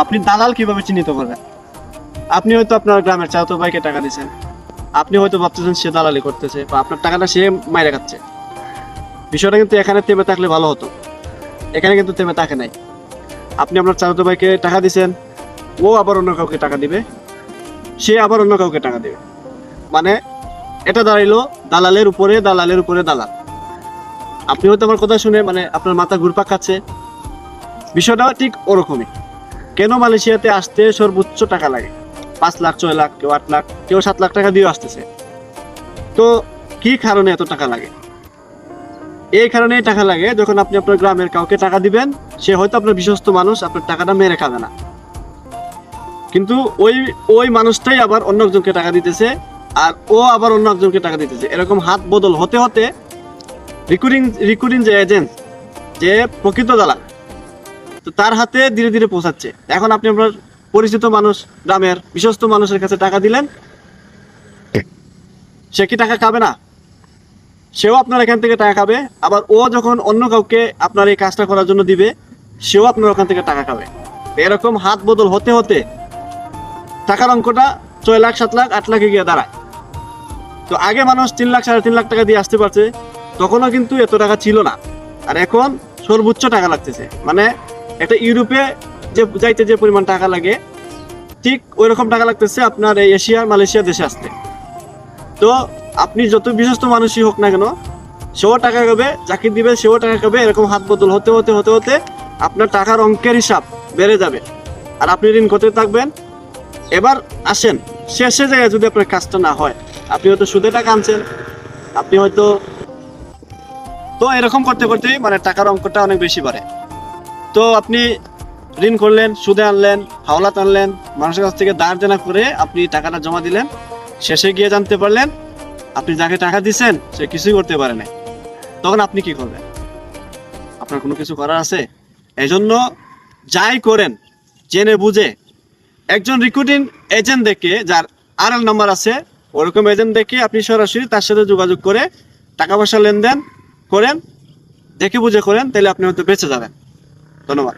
আপনি দালাল কিভাবে চিহ্নিত করবেন? আপনি হয়তো আপনার গ্রামের চাচাতো ভাইকে টাকা দিচ্ছেন, আপনি হয়তো ভাবতেছেন সে দালালি করতেছে বা আপনার টাকাটা সে মাইরে খাচ্ছে। বিষয়টা কিন্তু এখানে থেমে থাকলে ভালো হতো, এখানে কিন্তু থেমে থাকে নাই। আপনি আপনার চাচাতো ভাইকে টাকা দিচ্ছেন, ও আবার অন্য কাউকে টাকা দিবে, সে আবার অন্য কাউকে টাকা দিবে, মানে এটা দাঁড়াইলো দালালের উপরে দালাল। আপনি হয়তো আমার কথা শুনে মানে আপনার মাথা ঘুরপাক খাচ্ছে, বিষয়টা ঠিক ওরকমই। কেন মালয়েশিয়াতে আসতে সর্বোচ্চ টাকা লাগে? 5 লাখ, 6 লাখ, কেউ 8 লাখ, কেউ 7 লাখ টাকা দিয়ে আসতেছে। তো কি কারণে এত টাকা লাগে? এই কারণেই টাকা লাগে, যখন আপনি আপনার গ্রামের কাউকে টাকা দিবেন, সে হয়তো আপনার বিশ্বস্ত মানুষ, আপনার টাকাটা মেরে খাবে না, কিন্তু ওই ওই মানুষটাই আবার অন্য একজনকে টাকা দিতেছে, আর ও আবার অন্য একজনকে টাকা দিতেছে। এরকম হাত বদল হতে হতে রিক্রুটিং যে এজেন্ট, যে প্রকৃত দালাল, তো তার হাতে ধীরে ধীরে পৌঁছাচ্ছে। এখন আপনি আপনার পরিচিত মানুষ, গ্রামের বিশ্বস্ত মানুষের কাছে টাকা দিলেন, সে কি টাকা খাবে না? সেও আপনার এখান থেকে টাকা খাবে, আবার ও যখন অন্য কাউকে আপনার এই কাজটা করার জন্য দিবে, সেও আপনার ওখান থেকে টাকা খাবে। এরকম হাত বদল হতে হতে টাকার অঙ্কটা 6 লাখ, 7 লাখ, 8 লাখে গিয়ে দাঁড়ায়। তো আগে মানুষ 3 লাখ, 3.5 লাখ টাকা দিয়ে আসতে পারছে, তখনও কিন্তু এত টাকা ছিল না। আর এখন সর্বোচ্চ টাকা লাগতেছে, মানে একটা ইউরোপে যে যাইতে যে পরিমাণ টাকা লাগে, ঠিক ওই রকম টাকা লাগতেছে আপনার এই এশিয়া মালয়েশিয়া দেশে আসতে। তো আপনি যত বিশ্বস্ত মানুষই হোক না কেন, সেও টাকা খাবে, যাকে দিবে সেও টাকা খাবে। এরকম হাত বদল হতে হতে হতে হতে আপনার টাকার অঙ্কের হিসাব বেড়ে যাবে, আর আপনি ঋণ করতে থাকবেন। এবার আসেন, শেষে জায়গায় যদি আপনার কাজটা না হয়, আপনি হয়তো সুদে টাকা আনছেন, আপনি হয়তো, তো এরকম করতে করতে মানে টাকার অঙ্কটা অনেক বেশি বাড়ে। তো আপনি ঋণ করলেন, সুদে আনলেন, হাওলাত আনলেন, মানুষের কাছ থেকে ধার দেনা করে আপনি টাকাটা জমা দিলেন, শেষে গিয়ে জানতে পারলেন আপনি যাকে টাকা দিচ্ছেন সে কিছুই করতে পারে না। তখন আপনি কি করবেন? আপনার কোনো কিছু করার আছে? এই জন্য যাই করেন জেনে বুঝে, একজন রিক্রুটিং এজেন্ট দেখে, যার আরএল নাম্বার আছে, ওরকম এজেন্ট দেখে আপনি সরাসরি তার সাথে যোগাযোগ করে টাকা পয়সা লেনদেন করেন, দেখে বুঝে করেন, তাহলে আপনি হয়তো বেঁচে যাবেন। ধন্যবাদ।